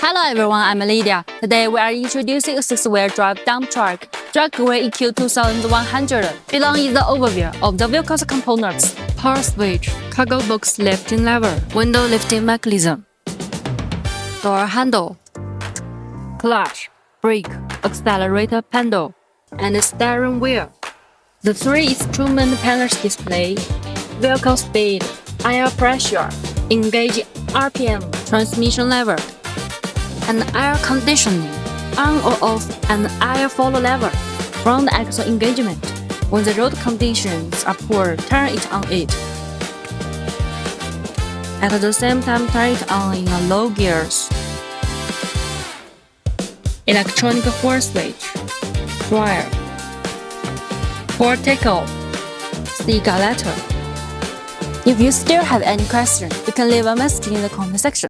Hello everyone, I'm Lydia. Today we are introducing a 6-wheel drive dump truck, Dragway EQ2100. Below is the overview of the vehicle's components: power switch, cargo box lifting lever, window lifting mechanism, door handle, clutch, brake, accelerator pedal, and steering wheel. The 3 instrument panels display vehicle speed, air pressure, engage RPM, transmission lever, and air conditioning, on or off, and air follow lever, front axle engagement. When the road conditions are poor, turn it on it. At the same time, turn it on in a low gears. Electronic floor switch, dryer, for takeoff, see guide letter. If you still have any questions, you can leave a message in the comment section.